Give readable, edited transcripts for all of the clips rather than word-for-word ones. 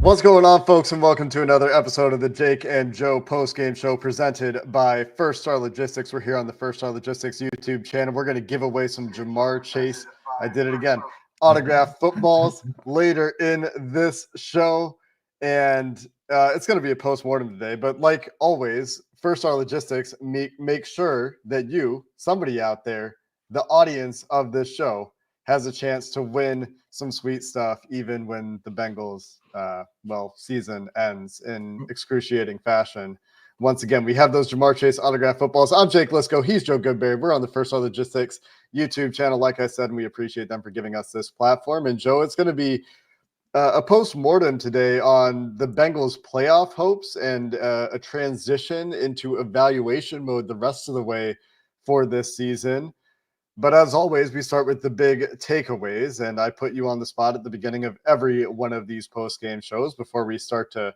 What's going on, folks, and welcome to another episode of the Jake and Joe postgame show presented by First Star Logistics. We're here on the First Star Logistics YouTube channel. We're going to give away some Jamar Chase, I did it again, autographed footballs later in this show, and it's going to be a post-mortem today. But like always, First Star Logistics make sure that you, somebody out there, the audience of this show, has a chance to win some sweet stuff, even when the Bengals, season ends in excruciating fashion. Once again, we have those Jamar Chase autograph footballs. I'm Jake Liscow. He's Joe Goodberry. We're on the First Star Logistics YouTube channel, like I said, and we appreciate them for giving us this platform. And Joe, it's going to be a post-mortem today on the Bengals playoff hopes and a transition into evaluation mode the rest of the way for this season. But as always, we start with the big takeaways, and I put you on the spot at the beginning of every one of these post-game shows before we start to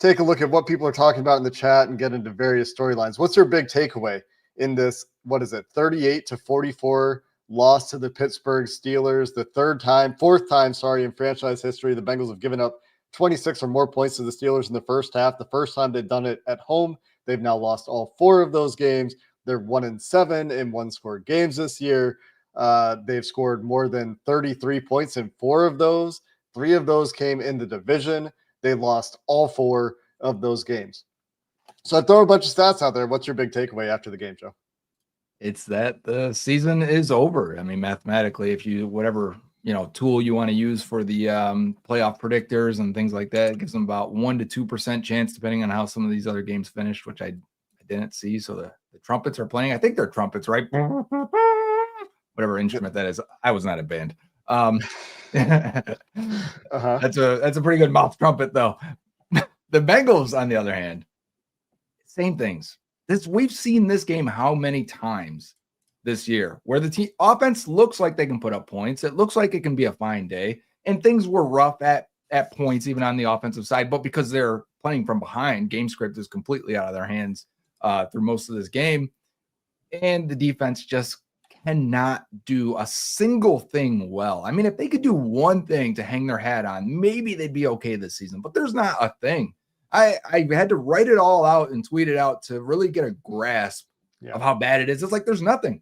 take a look at what people are talking about in the chat and get into various storylines. What's your big takeaway in this, 38-44 loss to the Pittsburgh Steelers, the fourth time in franchise history the Bengals have given up 26 or more points to the Steelers in the first half. The first time they've done it at home. They've now lost all four of those games. They're 1-7 in one-score games this year. They've scored more than 33 points in four of those. Three of those came in the division. They lost all four of those games. So I throw a bunch of stats out there. What's your big takeaway after the game, Joe? It's that the season is over. I mean, mathematically, if you whatever tool you want to use for the playoff predictors and things like that, it gives them about 1% to 2% chance, depending on how some of these other games finished, which I didn't see. So the trumpets are playing. I think they're trumpets, right? Whatever instrument that is. I was not a band. That's a pretty good mouth trumpet, though. The Bengals, on the other hand, same things. We've seen this game how many times this year where the team offense looks like they can put up points. It looks like it can be a fine day, and things were rough at points, even on the offensive side. But because they're playing from behind, game script is completely out of their hands through most of this game, and the defense just cannot do a single thing well. I mean, if they could do one thing to hang their hat on, maybe they'd be okay this season, but there's not a thing. I had to write it all out and tweet it out to really get a grasp of how bad it is. It's like there's nothing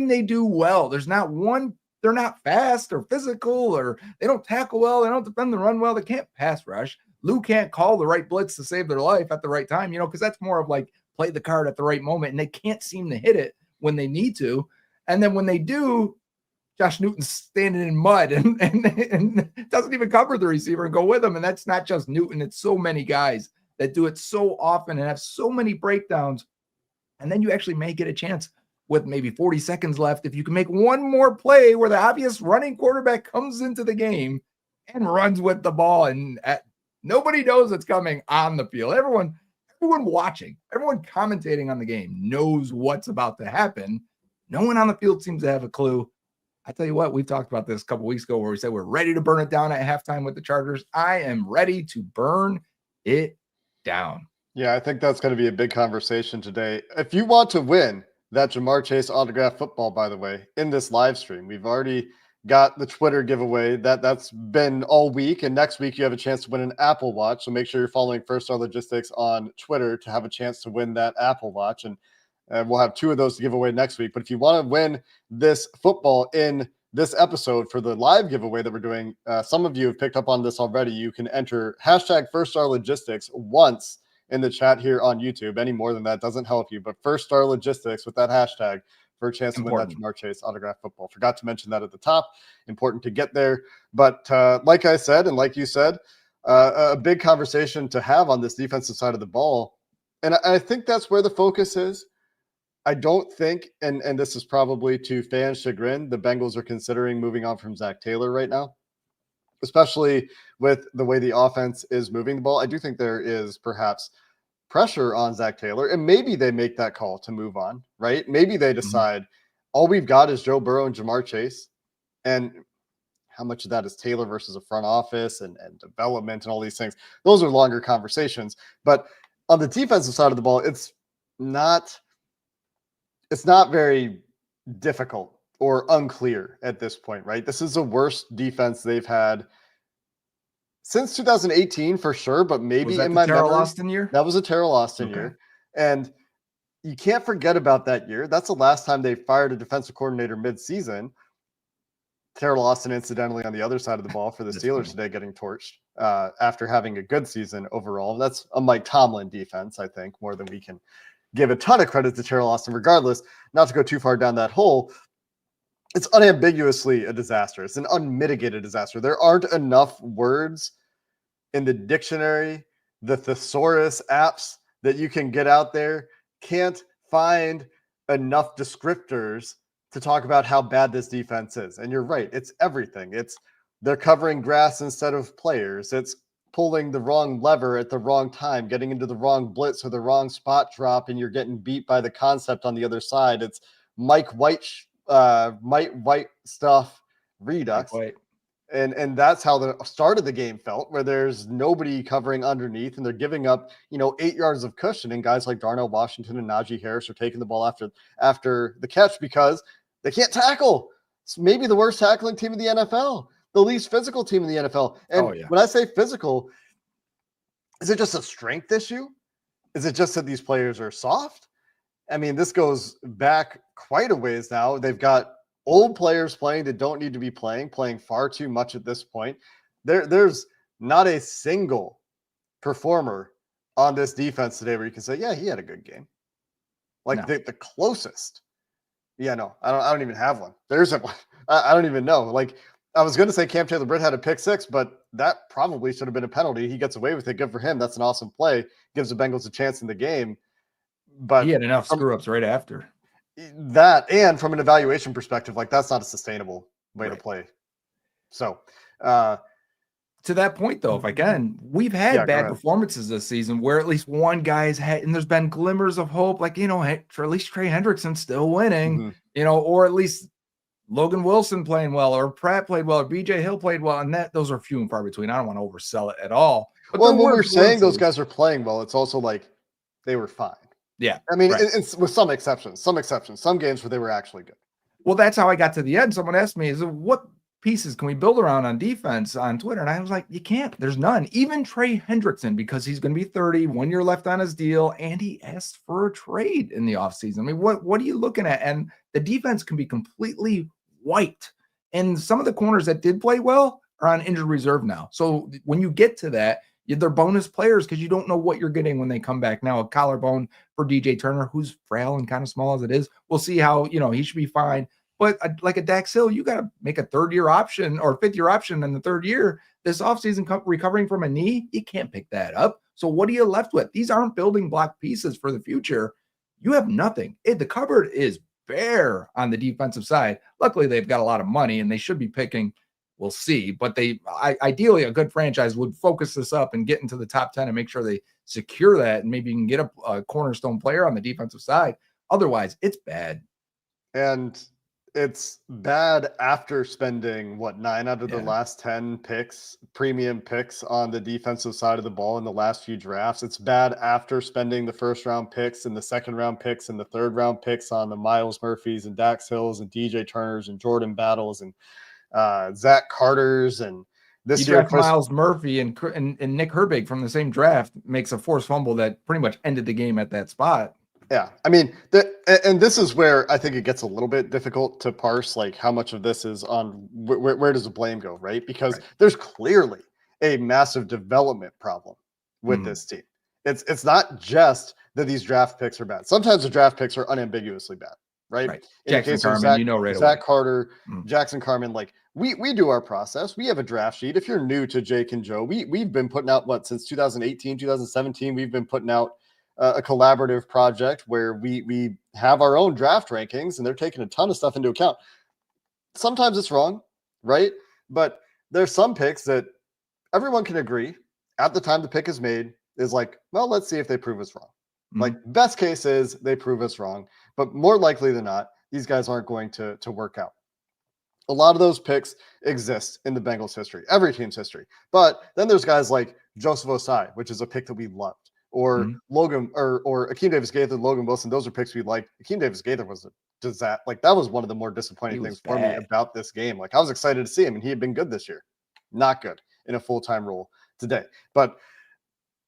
they do well. There's not one. They're not fast or physical, or they don't tackle well. They don't defend the run well. They can't pass rush. Lou can't call the right blitz to save their life at the right time, because that's more of like play the card at the right moment, and they can't seem to hit it when they need to. And then when they do, Josh Newton's standing in mud and doesn't even cover the receiver and go with him. And that's not just Newton. It's so many guys that do it so often and have so many breakdowns. And then you actually may get a chance with maybe 40 seconds left. If you can make one more play where the obvious running quarterback comes into the game and runs with the ball, and nobody knows what's coming on the field. Everyone watching, everyone commentating on the game knows what's about to happen. No one on the field seems to have a clue. I tell you what, we talked about this a couple weeks ago where we said we're ready to burn it down at halftime with the Chargers. I am ready to burn it down. Yeah, I think that's going to be a big conversation today. If you want to win that Jamar Chase autograph football, by the way, in this live stream, we've already got the Twitter giveaway that's been all week. And next week, you have a chance to win an Apple Watch. So make sure you're following First Star Logistics on Twitter to have a chance to win that Apple Watch. And we'll have two of those to give away next week. But if you want to win this football in this episode for the live giveaway that we're doing, some of you have picked up on this already. You can enter hashtag First Star Logistics once in the chat here on YouTube. Any more than that doesn't help you. But First Star Logistics with that hashtag for a chance to win that Jamar Chase autograph football. Forgot to mention that at the top. Important to get there. But like I said, and like you said, a big conversation to have on this defensive side of the ball. And I think that's where the focus is. I don't think, and this is probably to fans' chagrin, the Bengals are considering moving on from Zach Taylor right now, especially with the way the offense is moving the ball. I do think there is perhaps pressure on Zach Taylor, and maybe they make that call to move on, right? Maybe they decide all we've got is Joe Burrow and Jamar Chase, and how much of that is Taylor versus a front office and development and all these things. Those are longer conversations. But on the defensive side of the ball, it's not very difficult or unclear at this point, right? This is the worst defense they've had since 2018 for sure, but Was maybe that in the my Terrell memory, Austin year? that was a Terrell Austin Okay. year. And you can't forget about that year. That's the last time they fired a defensive coordinator mid-season. Terrell Austin, incidentally, on the other side of the ball for the Steelers today, getting torched after having a good season overall. That's a Mike Tomlin defense, I think, more than we can give a ton of credit to Terrell Austin. Regardless, not to go too far down that hole, it's unambiguously a disaster. It's an unmitigated disaster. There aren't enough words in the dictionary, the thesaurus apps that you can get out there can't find enough descriptors to talk about how bad this defense is. And you're right, it's everything. They're covering grass instead of players. It's pulling the wrong lever at the wrong time, getting into the wrong blitz or the wrong spot drop, and you're getting beat by the concept on the other side. It's Mike White stuff redux. And that's how the start of the game felt, where there's nobody covering underneath and they're giving up, 8 yards of cushion, and guys like Darnell Washington and Najee Harris are taking the ball after the catch because they can't tackle. It's maybe the worst tackling team in the NFL, the least physical team in the NFL. And when I say physical, is it just a strength issue? Is it just that these players are soft? I mean, this goes back quite a ways now. They've got old players playing that don't need to be playing far too much at this point. There's not a single performer on this defense today where you can say, yeah, he had a good game. The closest. Yeah, no, I don't even have one. There's a one. I don't even know. Like, I was going to say Cam Taylor-Britt had a pick six, but that probably should have been a penalty. He gets away with it. Good for him. That's an awesome play. Gives the Bengals a chance in the game. But he had enough screw-ups right after. That, and from an evaluation perspective, that's not a sustainable way to play. So, to that point, though, if I can, we've had bad performances this season where at least one guy's had, and there's been glimmers of hope, for at least Trey Hendrickson's still winning, or at least Logan Wilson playing well, or Pratt played well, or BJ Hill played well, and those are few and far between. I don't want to oversell it at all. But when we're saying those guys are playing well, it's also they were fine. Yeah. I mean, it's with some exceptions, some games where they were actually good. Well, that's how I got to the end. Someone asked me, what pieces can we build around on defense on Twitter? And I was like, you can't. There's none. Even Trey Hendrickson, because he's going to be 30, 1 year left on his deal, and he asked for a trade in the offseason. I mean, what are you looking at? And the defense can be completely wiped. And some of the corners that did play well are on injured reserve now. So when you get to that, they're bonus players because you don't know what you're getting when they come back. Now, a collarbone for DJ Turner, who's frail and kind of small as it is. We'll see how, he should be fine. But like a Dax Hill, you got to make a third-year option or fifth-year option in the third year. This offseason recovering from a knee, you can't pick that up. So what are you left with? These aren't building block pieces for the future. You have nothing. The cupboard is bare on the defensive side. Luckily, they've got a lot of money, and they should be picking. We'll see. But ideally, a good franchise would focus this up and get into the top 10 and make sure they secure that, and maybe you can get a cornerstone player on the defensive side. Otherwise, it's bad. And it's bad after spending 9 out of the last 10 premium picks on the defensive side of the ball in the last few drafts. It's bad after spending the first round picks and the second round picks and the third round picks on the Miles Murphys and Dax Hills and DJ Turners and Jordan Battles and Zach Carter's, and this year Miles Murphy and Nick Herbig from the same draft makes a forced fumble that pretty much ended the game at that spot. Yeah, I mean, and this is where I think it gets a little bit difficult to parse, how much of this is on where does the blame go, right? Because there's clearly a massive development problem with this team. It's not just that these draft picks are bad. Sometimes the draft picks are unambiguously bad. Right. In Jackson case Carman, of Zach Carter, Jackson Carman, we do our process. We have a draft sheet. If you're new to Jake and Joe, we've been putting out since 2018, 2017, we've been putting out a collaborative project where we have our own draft rankings, and they're taking a ton of stuff into account. Sometimes it's wrong, right? But there's some picks that everyone can agree at the time the pick is made is well, let's see if they prove us wrong. Best case is they prove us wrong, but more likely than not, these guys aren't going to work out. A lot of those picks exist in the Bengals history, every team's history. But then there's guys like Joseph Osai, which is a pick that we loved, or Logan or Akeem Davis-Gaither, Logan Wilson. Those are picks we liked. Akeem Davis-Gaither was that was one of the more disappointing things for me about this game. I was excited to see him, and he had been good this year. Not good in a full-time role. today. But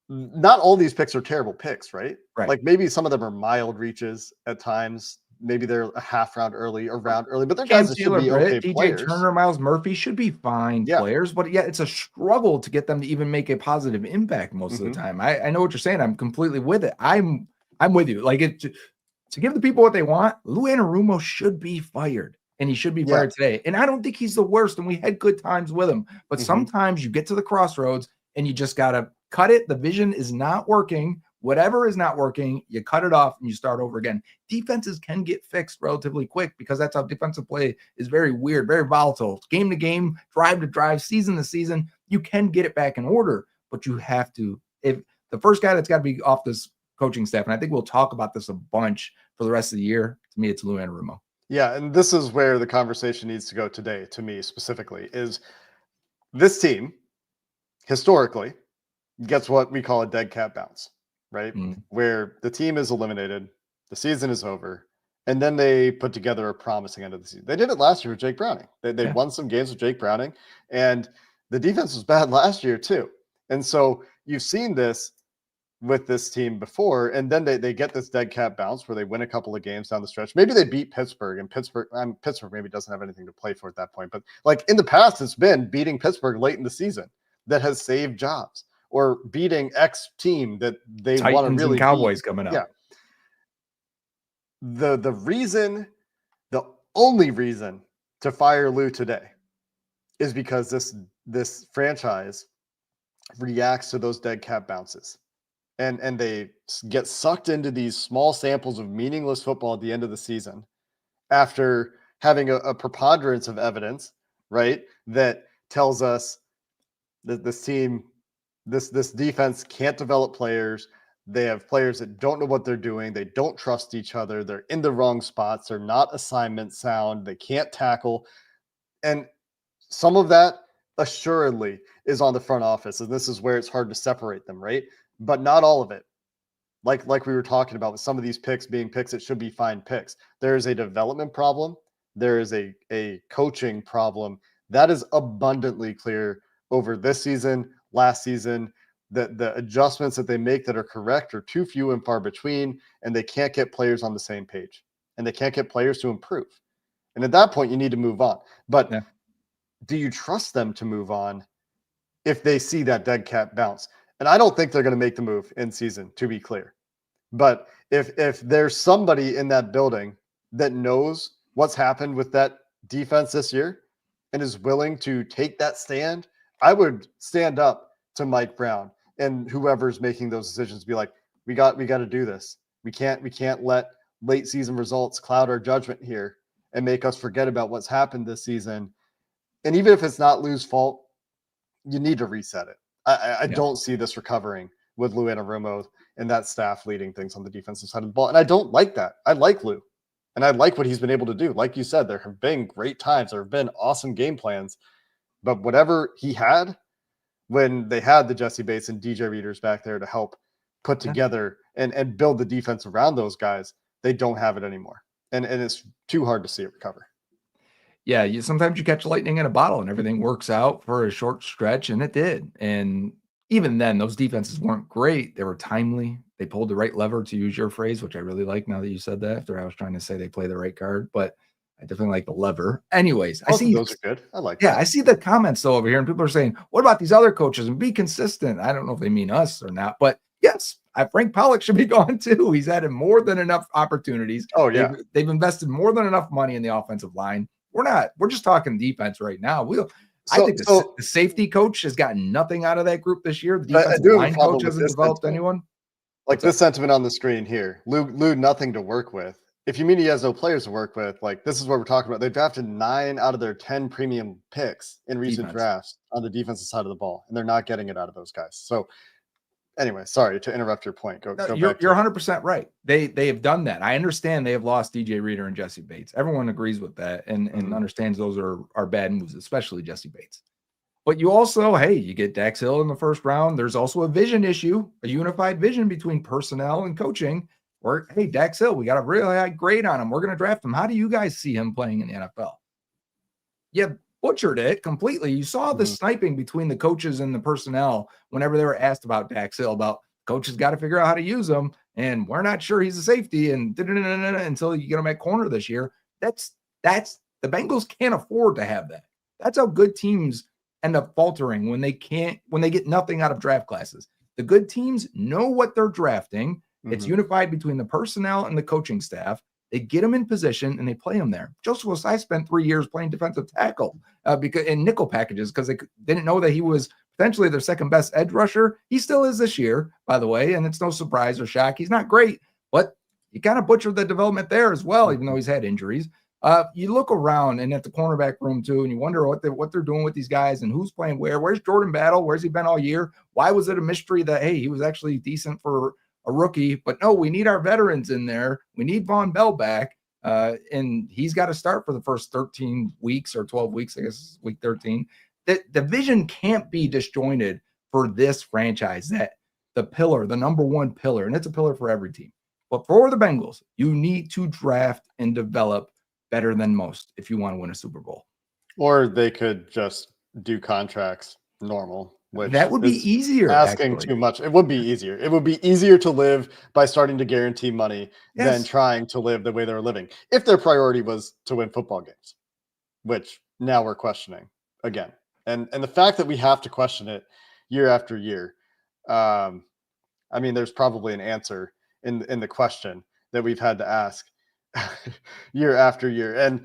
not all these picks are terrible picks, right? Right. Like maybe some of them are mild reaches at times. Maybe they're a half round early or round early, but they're guys that should be okay DJ players. Turner, Miles Murphy should be fine players, but yeah, it's a struggle to get them to even make a positive impact most of the time. I know what you're saying. I'm completely with it. I'm with you. Like to give the people what they want, Lou Anarumo should be fired, and he should be fired today. And I don't think he's the worst, and we had good times with him. But sometimes you get to the crossroads and you just got to cut it. The vision is not working. Whatever is not working, you cut it off and you start over again. Defenses can get fixed relatively quick because that's how defensive play is very weird, very volatile. Game to game, drive to drive, season to season, you can get it back in order, but you have to. If the first guy that's got to be off this coaching staff, and I think we'll talk about this a bunch for the rest of the year, to me, it's Lou Anarumo. Yeah, and this is where the conversation needs to go today, to me specifically, is this team historically gets what we call a dead cat bounce. Right? Where the team is eliminated, the season is over, and then they put together a promising end of the season. They did it last year with Jake Browning. They won some games with Jake Browning, and the defense was bad last year too. And so you've seen this with this team before, and then they get this dead cat bounce where they win a couple of games down the stretch. Maybe they beat Pittsburgh, and Pittsburgh maybe doesn't have anything to play for at that point. But like in the past, it's been beating Pittsburgh late in the season that has saved jobs. Or beating X team that they want to really Cowboys beat. Coming up. Yeah. The only reason to fire Lou today is because this franchise reacts to those dead cat bounces. And they get sucked into these small samples of meaningless football at the end of the season after having a preponderance of evidence, right, that tells us that this team This defense can't develop players. They have players that don't know what they're doing. They don't trust each other. They're in the wrong spots. They're not assignment sound. They can't tackle. And some of that assuredly is on the front office. And this is where it's hard to separate them, right? But not all of it. Like we were talking about with some of these picks being picks that should be fine picks. There is a development problem. There is a coaching problem. That is abundantly clear over this season, last season. The adjustments that they make that are correct are too few and far between, and they can't get players on the same page, and they can't get players to improve. And at that point, you need to move on. But do you trust them to move on if they see that dead cat bounce? And I don't think they're going to make the move in season, to be clear. But if there's somebody in that building that knows what's happened with that defense this year and is willing to take that stand, I would stand up to Mike Brown and whoever's making those decisions, be like, we got to do this. We can't let late season results cloud our judgment here and make us forget about what's happened this season. And even if it's not Lou's fault, you need to reset it. I don't see this recovering with Lou Anarumo and that staff leading things on the defensive side of the ball. And I don't like that. I like Lou, and I like what he's been able to do. Like you said, there have been great times. There have been awesome game plans. But whatever he had when they had the Jesse Bates and DJ Readers back there to help put together and build the defense around those guys, they don't have it anymore. And it's too hard to see it recover. Yeah, sometimes you catch lightning in a bottle and everything works out for a short stretch, and it did. And even then, those defenses weren't great. They were timely. They pulled the right lever, to use your phrase, which I really like now that you said that, after I was trying to say they play the right card. But I definitely like the lever. Anyways, Both of those are good. I like that. I see the comments though over here, and people are saying, what about these other coaches? And be consistent. I don't know if they mean us or not, but yes, Frank Pollock should be gone too. He's had more than enough opportunities. Oh, yeah. They've invested more than enough money in the offensive line. We're just talking defense right now. I think the safety coach has gotten nothing out of that group this year. The defensive line coach hasn't developed anyone. Like this sentiment on the screen here, Lou, nothing to work with. If you mean he has no players to work with, like this is what we're talking about. They drafted 9 out of their 10 premium picks in recent drafts on the defensive side of the ball, and they're not getting it out of those guys. So anyway, sorry to interrupt your point. Go you're 100% right. They have done that. I understand they have lost DJ Reader and Jesse Bates. Everyone agrees with that and understands those are bad moves, especially Jesse Bates. But you also, you get Dax Hill in the first round. There's also a vision issue, a unified vision between personnel and coaching. Or, Dax Hill, we got a really high grade on him. We're going to draft him. How do you guys see him playing in the NFL? Yeah, butchered it completely. You saw the sniping between the coaches and the personnel whenever they were asked about Dax Hill, about coaches got to figure out how to use him, and we're not sure he's a safety, and until you get him at corner this year. That's the Bengals can't afford to have that. That's how good teams end up faltering when they get nothing out of draft classes. The good teams know what they're drafting. It's unified between the personnel and the coaching staff. They get them in position and they play them there. Joseph Osai spent 3 years playing defensive tackle because in nickel packages because they didn't know that he was potentially their second best edge rusher. He still is this year, by the way, and it's no surprise or shock. He's not great, but he kind of butchered the development there as well, even though he's had injuries. You look around and at the cornerback room too, and you wonder what they're doing with these guys and who's playing where. Where's Jordan Battle? Where's he been all year? Why was it a mystery that, hey, he was actually decent for a rookie? But no, we need our veterans in there. We need Von Bell back, and he's got to start for the first 13 weeks or 12 weeks. I guess week 13. The vision can't be disjointed for this franchise. That the number one pillar, and it's a pillar for every team. But for the Bengals, you need to draft and develop better than most if you want to win a Super Bowl. Or they could just do contracts normal. Which that would be easier. Asking too much. It would be easier. It would be easier to live by starting to guarantee money than trying to live the way they're living. If their priority was to win football games, which now we're questioning again. And the fact that we have to question it year after year. I mean, there's probably an answer in the question that we've had to ask year after year. And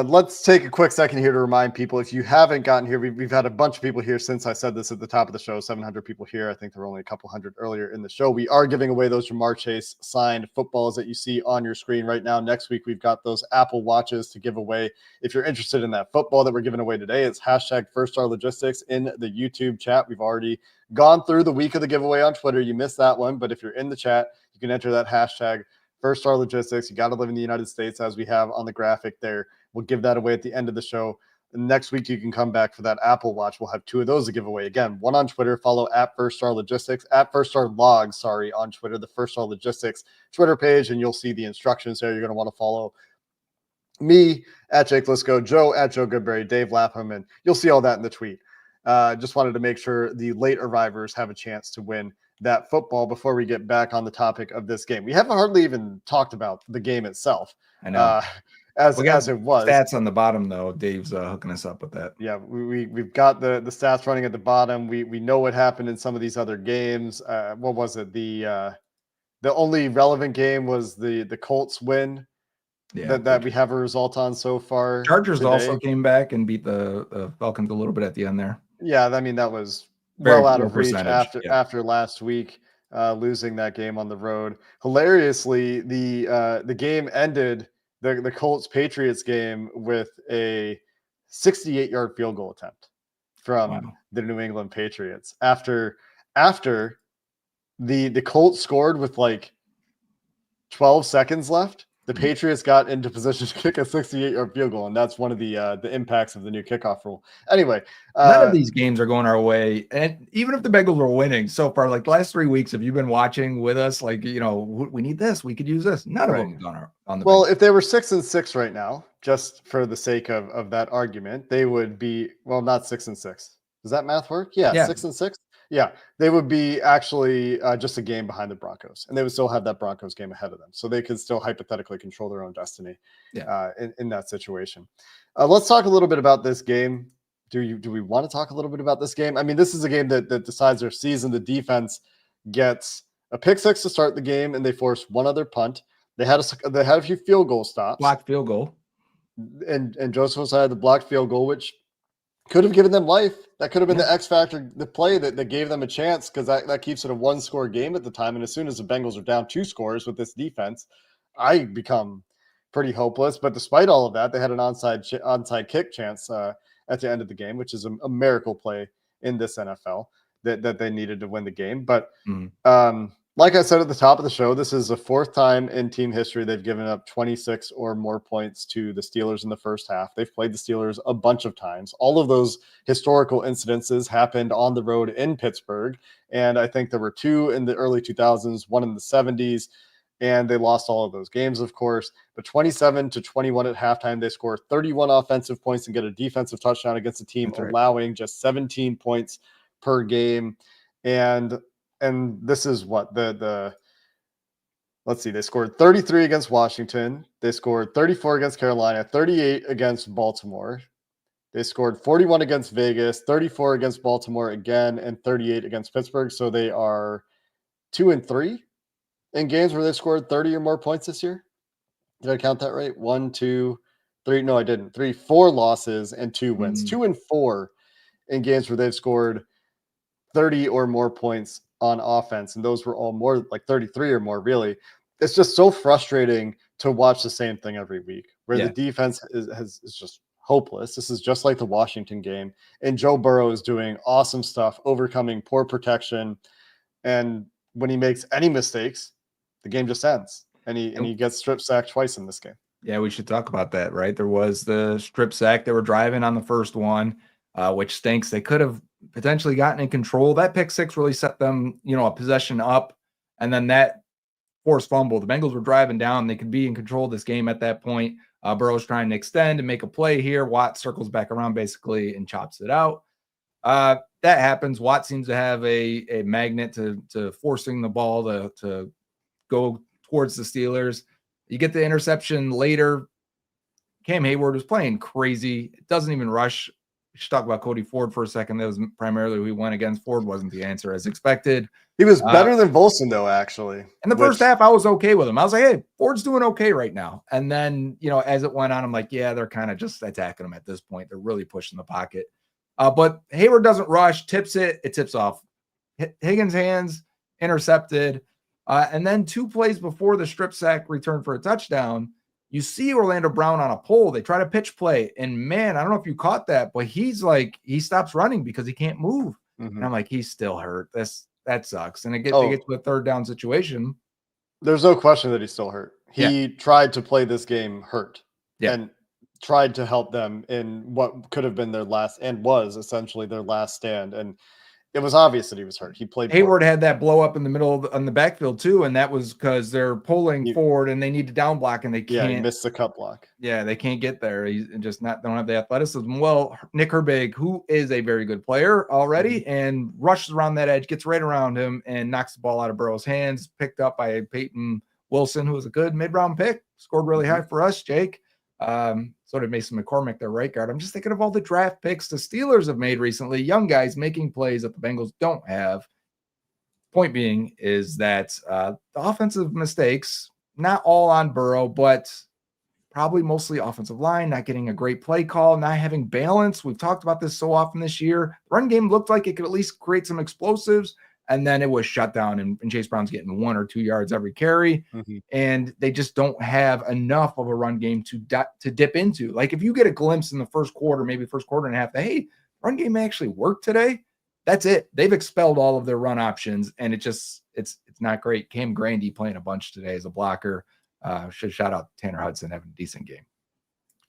let's take a quick second here to remind people, if you haven't gotten here, we've had a bunch of people here since I said this at the top of the show, 700 people here. I think there were only a couple hundred earlier in the show. We are giving away those Jamar Chase signed footballs that you see on your screen right now. Next week, we've got those Apple Watches to give away. If you're interested in that football that we're giving away today, it's hashtag First Star Logistics in the YouTube chat. We've already gone through the week of the giveaway on Twitter. You missed that one, but if you're in the chat, you can enter that hashtag First Star Logistics. You got to live in the United States, as we have on the graphic there. We'll give that away at the end of the show. Next week, you can come back for that Apple Watch. We'll have 2 of those to give away. Again, one on Twitter. Follow at First Star Logistics, at First Star Logs, on Twitter, the First Star Logistics Twitter page, and you'll see the instructions there. You're going to want to follow me at Jake Liscow, Joe at Joe Goodberry, Dave Lapham, and you'll see all that in the tweet. Just wanted to make sure the late arrivers have a chance to win that football before we get back on the topic of this game. We haven't hardly even talked about the game itself. I know. As it was. Stats on the bottom, though. Dave's hooking us up with that. Yeah, we've got the stats running at the bottom. We know what happened in some of these other games. What was it? The only relevant game was the Colts win that we have a result on so far. Chargers today. Also came back and beat the Falcons a little bit at the end there. Yeah, I mean, that was Very well out of reach percentage. after last week, losing that game on the road. Hilariously, the game ended, the Colts-Patriots game, with a 68-yard field goal attempt from the New England Patriots. After the Colts scored with like 12 seconds left, the Patriots got into position to kick a 68-yard field goal, and that's one of the impacts of the new kickoff rule. Anyway, none of these games are going our way, and even if the Bengals were winning so far, like the last 3 weeks, have you been watching with us? Like, we need this, we could use this. None of them on the. Well, Bengals. If they were 6-6 right now, just for the sake of that argument, they would be not 6-6. Does that math work? Yeah. 6-6. Yeah, they would be actually just a game behind the Broncos, and they would still have that Broncos game ahead of them. So they could still hypothetically control their own destiny in that situation. Let's talk a little bit about this game. Do we want to talk a little bit about this game? I mean, this is a game that decides their season. The defense gets a pick six to start the game, and they force one other punt. They had a few field goal stops. Blocked field goal. And Joseph Osai had the blocked field goal, which could have given them life. That could have been the X factor, the play that gave them a chance, because that keeps it a 1-score game at the time. And as soon as the Bengals are down 2 scores with this defense, I become pretty hopeless. But despite all of that, they had an onside kick chance at the end of the game, which is a miracle play in this NFL that they needed to win the game. But like I said at the top of the show, this is the 4th time in team history they've given up 26 or more points to the Steelers in the first half. They've played the Steelers a bunch of times. All of those historical incidences happened on the road in Pittsburgh. And I think there were 2 in the early 2000s, 1 in the 70s. and they lost all of those games, of course. But 27-21 at halftime, they score 31 offensive points and get a defensive touchdown against a team allowing just 17 points per game. And this is what let's see, they scored 33 against Washington. They scored 34 against Carolina, 38 against Baltimore. They scored 41 against Vegas, 34 against Baltimore again, and 38 against Pittsburgh. So they are 2-3 in games where they scored 30 or more points this year. Did I count that right? 1, 2, 3. No, I didn't. 4 losses and 2 wins. 2-4 in games where they've scored 30 or more points on offense. And those were all more like 33 or more, really. It's just so frustrating to watch the same thing every week where the defense is just hopeless. This is just like the Washington game. And Joe Burrow is doing awesome stuff, overcoming poor protection. And when he makes any mistakes, the game just ends. And he gets strip sacked twice in this game. Yeah, we should talk about that, right? There was the strip sack. They were driving on the first one, which stinks. They could have potentially gotten in control. That pick six really set them, a possession up. And then that forced fumble. The Bengals were driving down. They could be in control of this game at that point. Burrow's trying to extend and make a play here. Watt circles back around basically and chops it out. That happens. Watt seems to have a magnet to forcing the ball to go towards the Steelers. You get the interception later. Cam Hayward was playing crazy. It doesn't even rush. We should talk about Cody Ford for a second. That was primarily who we went against. Ford wasn't the answer as expected. He was better than Wilson, though, actually. In the first half, I was okay with him. I was like, hey, Ford's doing okay right now. And then, as it went on, I'm like, yeah, they're kind of just attacking him at this point. They're really pushing the pocket. But Hayward doesn't rush, tips it. It tips off Higgins' hands, intercepted. And then 2 plays before the strip sack return for a touchdown, you see Orlando Brown on a pole. They try to pitch play. And, man, I don't know if you caught that, but he stops running because he can't move. Mm-hmm. And I'm like, he's still hurt. That sucks. And they get to a third down situation. There's no question that he's still hurt. He tried to play this game hurt and tried to help them in what could have been their last and was essentially their last stand. And it was obvious that he was hurt. He played. Hayward had that blow up in the middle on the backfield too, and that was because they're pulling forward and they need to down block and they can't. Yeah, he missed the cut block. Yeah, they can't get there. He's just don't have the athleticism. Well, Nick Herbig, who is a very good player already, and rushes around that edge, gets right around him, and knocks the ball out of Burrow's hands. Picked up by Peyton Wilson, who was a good mid-round pick. Scored really high for us, Jake. Sort of Mason McCormick, their right guard. I'm just thinking of all the draft picks the Steelers have made recently, young guys making plays that the Bengals don't have. Point being is that the offensive mistakes, not all on Burrow, but probably mostly offensive line, not getting a great play call, not having balance. We've talked about this so often this year. The run game looked like it could at least create some explosives, and then it was shut down, and Chase Brown's getting 1 or 2 yards every carry, and they just don't have enough of a run game to dip into. Like, if you get a glimpse in the first quarter, maybe first quarter and a half, that, hey, run game actually worked today, that's it. They've expelled all of their run options, and it's not great. Cam Grandy playing a bunch today as a blocker. Should shout out Tanner Hudson having a decent game.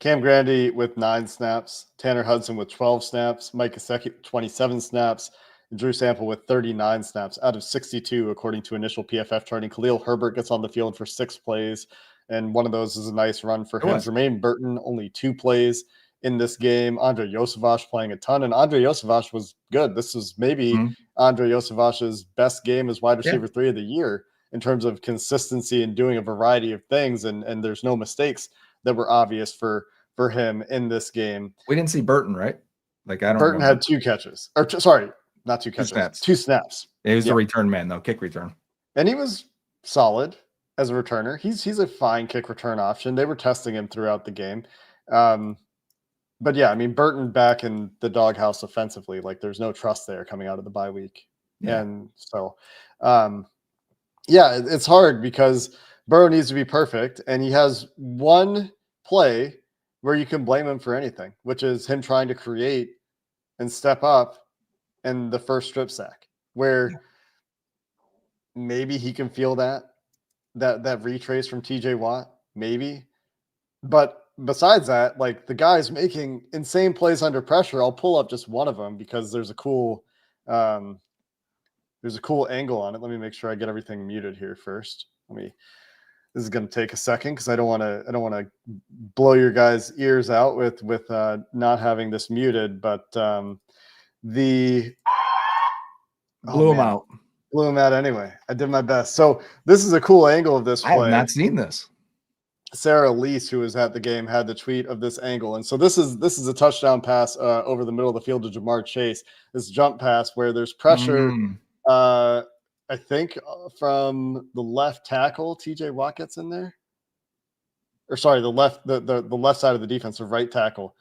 Cam Grandy with 9 snaps, Tanner Hudson with 12 snaps, Mike Gesicki 27 snaps, and Drew Sample with 39 snaps out of 62, according to initial PFF charting. Khalil Herbert gets on the field for 6 plays, and one of those is a nice run for him. Jermaine Burton, only 2 plays in this game. Andre Yosevach playing a ton, and Andre Yosevach was good. This was maybe Andre Yosevach's best game as wide receiver 3 of the year in terms of consistency and doing a variety of things, and there's no mistakes that were obvious for him in this game. We didn't see Burton, right? Burton had 2 catches. Not 2 catches. 2 snaps. Yeah, he was the return man, though, kick return. And he was solid as a returner. He's a fine kick return option. They were testing him throughout the game. But yeah, I mean, Burton back in the doghouse offensively, like there's no trust there coming out of the bye week. Yeah. And so, it's hard because Burrow needs to be perfect, and he has one play where you can blame him for anything, which is him trying to create and step up in the first strip sack, where maybe he can feel that retrace from TJ Watt, maybe. But besides that, like, the guy's making insane plays under pressure. I'll pull up just one of them because there's a cool angle on it. Let me make sure I get everything muted here first. Let me This is going to take a second because I don't want to blow your guys' ears out with not having this muted. But the blew him out. Blew him out anyway. I did my best. So this is a cool angle of this play. I have not seen this. Sarah Lease, who was at the game, had the tweet of this angle. And so this is a touchdown pass over the middle of the field to Jamar Chase. This jump pass where there's pressure, I think, from the left tackle. TJ Watt gets in there. Or sorry, the left side of the defense, the right tackle.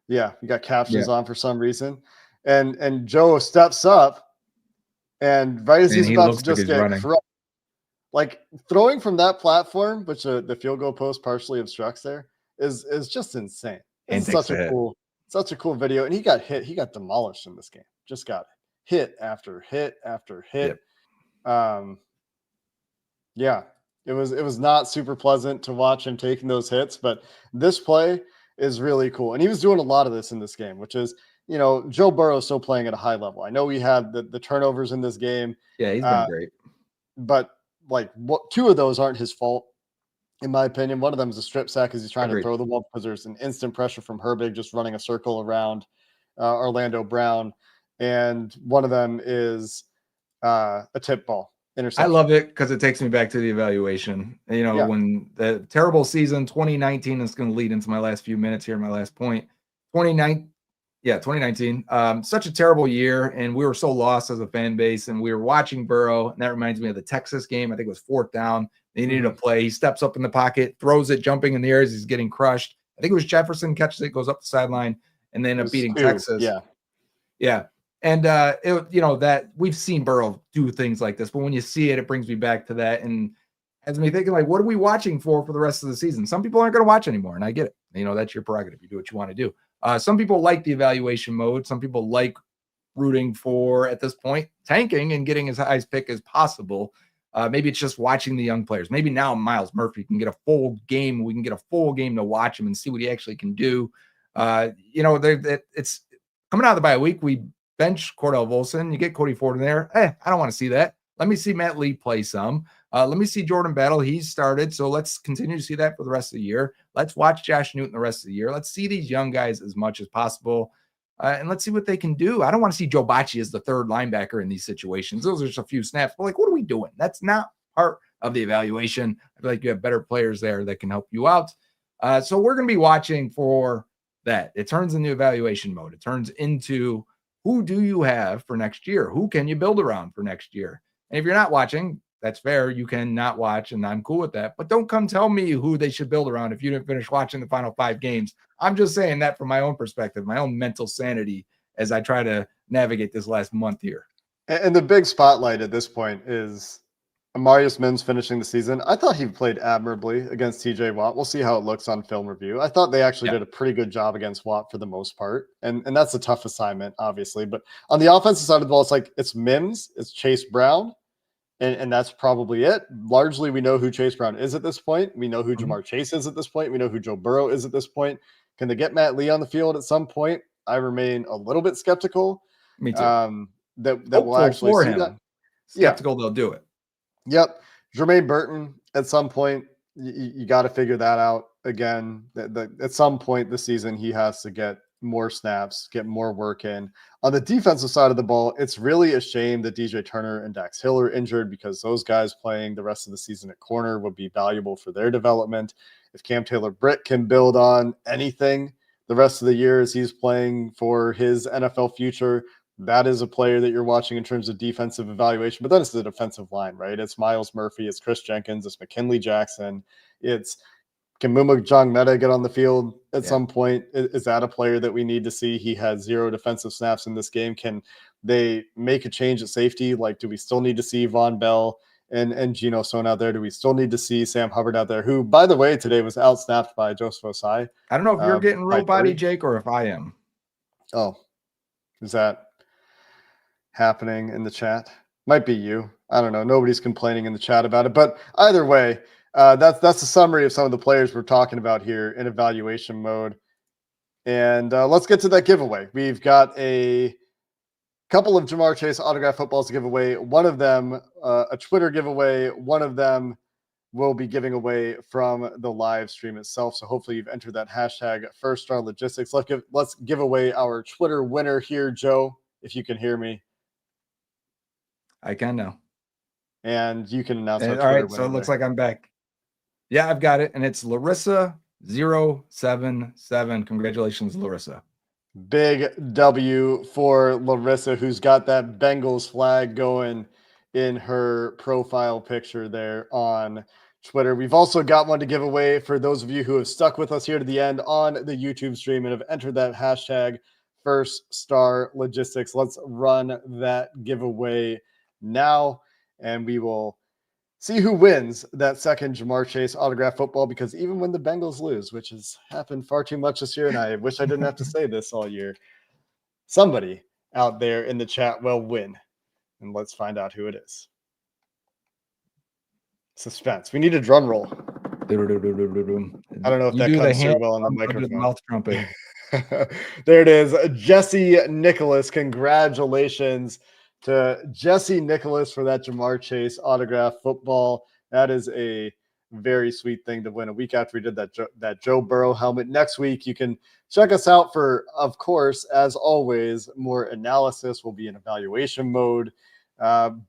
Yeah, you got captions on for some reason. And Joe steps up, and right as he's about to just get crushed, like throwing from that platform, which the field goal post partially obstructs there, is just insane. It's such a cool video. And he got hit. He got demolished in this game. Just got hit after hit after hit. Yep. Yeah, it was not super pleasant to watch him taking those hits, but this play is really cool. And he was doing a lot of this in this game, which is, Joe Burrow is still playing at a high level. I know we had the turnovers in this game. Yeah, he's been great. But two of those aren't his fault, in my opinion. One of them is a strip sack as he's trying to throw the ball because there's an instant pressure from Herbig just running a circle around Orlando Brown. And one of them is a tip ball interception. I love it because it takes me back to the evaluation. When the terrible season 2019 is going to lead into my last few minutes here, my last point. 2019. Such a terrible year, and we were so lost as a fan base, and we were watching Burrow, and that reminds me of the Texas game. I think it was 4th down. They needed a play. He steps up in the pocket, throws it, jumping in the air as he's getting crushed. I think it was Jefferson catches it, goes up the sideline, and they end up beating Texas. Yeah. And that we've seen Burrow do things like this, but when you see it, it brings me back to that and has me thinking, like, what are we watching for the rest of the season? Some people aren't going to watch anymore, and I get it. That's your prerogative. You do what you want to do. Some people like the evaluation mode. Some people like rooting for, at this point, tanking and getting as high as pick as possible. Maybe it's just watching the young players. Maybe now Myles Murphy can get a full game. We can get a full game to watch him and see what he actually can do. It's coming out of the bye week. We bench Cordell Volson. You get Cody Ford in there. I don't want to see that. Let me see Matt Lee play some. Let me see Jordan Battle. He's started. So let's continue to see that for the rest of the year. Let's watch Josh Newton the rest of the year. Let's see these young guys as much as possible. And let's see what they can do. I don't want to see Joe Bacci as the third linebacker in these situations. Those are just a few snaps. But what are we doing? That's not part of the evaluation. I feel like you have better players there that can help you out. So we're going to be watching for that. It turns into evaluation mode. It turns into who do you have for next year? Who can you build around for next year? And if you're not watching, that's fair. You can not watch, and I'm cool with that. But don't come tell me who they should build around if you didn't finish watching the final 5 games. I'm just saying that from my own perspective, my own mental sanity as I try to navigate this last month here. And the big spotlight at this point is Amarius Mims finishing the season. I thought he played admirably against TJ Watt. We'll see how it looks on film review. I thought they actually did a pretty good job against Watt for the most part. And that's a tough assignment, obviously. But on the offensive side of the ball, it's Mims, it's Chase Brown. And that's probably it. Largely, we know who Chase Brown is at this point. We know who Jamar Chase is at this point. We know who Joe Burrow is at this point. Can they get Matt Lee on the field at some point? I remain a little bit skeptical. Me too. That we'll actually see that. Skeptical they'll do it. Yep. Jermaine Burton, at some point, you got to figure that out again. At some point this season, he has to get more snaps, get more work in. On the defensive side of the ball, it's really a shame that DJ Turner and Dax Hill are injured because those guys playing the rest of the season at corner would be valuable for their development. If Cam Taylor-Britt can build on anything the rest of the year as he's playing for his NFL future, that is a player that you're watching in terms of defensive evaluation. But then it's the defensive line, right? It's Myles Murphy, it's Chris Jenkins, it's McKinley Jackson, it's can Muma Jong-Meta get on the field at some point? Is that a player that we need to see? He had 0 defensive snaps in this game. Can they make a change at safety? Do we still need to see Von Bell and Geno Stone out there? Do we still need to see Sam Hubbard out there, who, by the way, today was outsnapped by Joseph Osai? I don't know if you're getting real body, Jake, or if I am. Oh, is that happening in the chat? Might be you. I don't know. Nobody's complaining in the chat about it. But either way, that's a summary of some of the players we're talking about here in evaluation mode. And let's get to that giveaway. We've got a couple of Jamar Chase autograph footballs to give away. One of them, a Twitter giveaway. One of them, we'll be giving away from the live stream itself. So hopefully you've entered that hashtag First Star Logistics. Let's give away our Twitter winner here, Joe, if you can hear me. I can now. And you can announce our Twitter all right, winner. So it looks like I'm back. Yeah, I've got it. And it's Larissa077. Congratulations, Larissa. Big W for Larissa, who's got that Bengals flag going in her profile picture there on Twitter. We've also got one to give away for those of you who have stuck with us here to the end on the YouTube stream and have entered that hashtag First Star Logistics. Let's run that giveaway now, and we will see who wins that second Ja'Marr Chase autograph football, because even when the Bengals lose, which has happened far too much this year, and I wish I didn't have to say this all year, somebody out there in the chat will win. And let's find out who it is. Suspense. We need a drum roll. I don't know if that comes through well on the microphone. Mouth trumpet. There it is. Jesse Nicholas. Congratulations to Jesse Nicholas for that Ja'Marr Chase autograph football. That is a very sweet thing to win a week after we did that Joe Burrow helmet. Next week, you can check us out for, of course, as always, more analysis. We'll be in evaluation mode,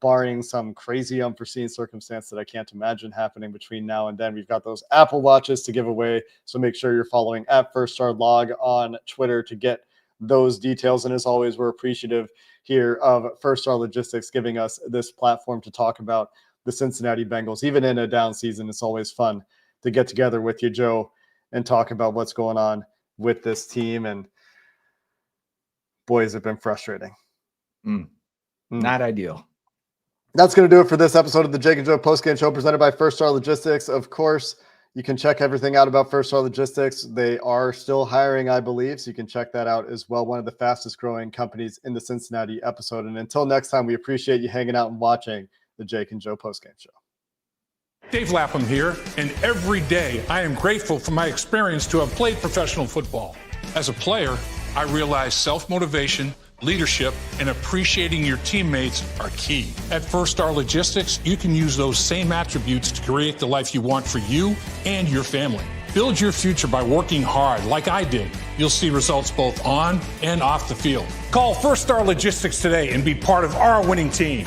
barring some crazy unforeseen circumstance that I can't imagine happening between now and then. We've got those Apple Watches to give away, so make sure you're following at First Star Log on Twitter to get those details. And as always, we're appreciative here of First Star Logistics giving us this platform to talk about the Cincinnati Bengals. Even in a down season, it's always fun to get together with you, Joe, and talk about what's going on with this team. And boy, has it been frustrating. Not ideal. That's going to do it for this episode of the Jake and Joe Postgame Show presented by First Star Logistics. Of course, you can check everything out about First Star Logistics. They are still hiring, I believe, so you can check that out as well. One of the fastest growing companies in the Cincinnati episode. And until next time, we appreciate you hanging out and watching the Jake and Joe Postgame Show. Dave Lapham here, and every day I am grateful for my experience to have played professional football. As a player, I realized self-motivation, leadership, and appreciating your teammates are key. At First Star Logistics, you can use those same attributes to create the life you want for you and your family. Build your future by working hard like I did. You'll see results both on and off the field. Call First Star Logistics today and be part of our winning team.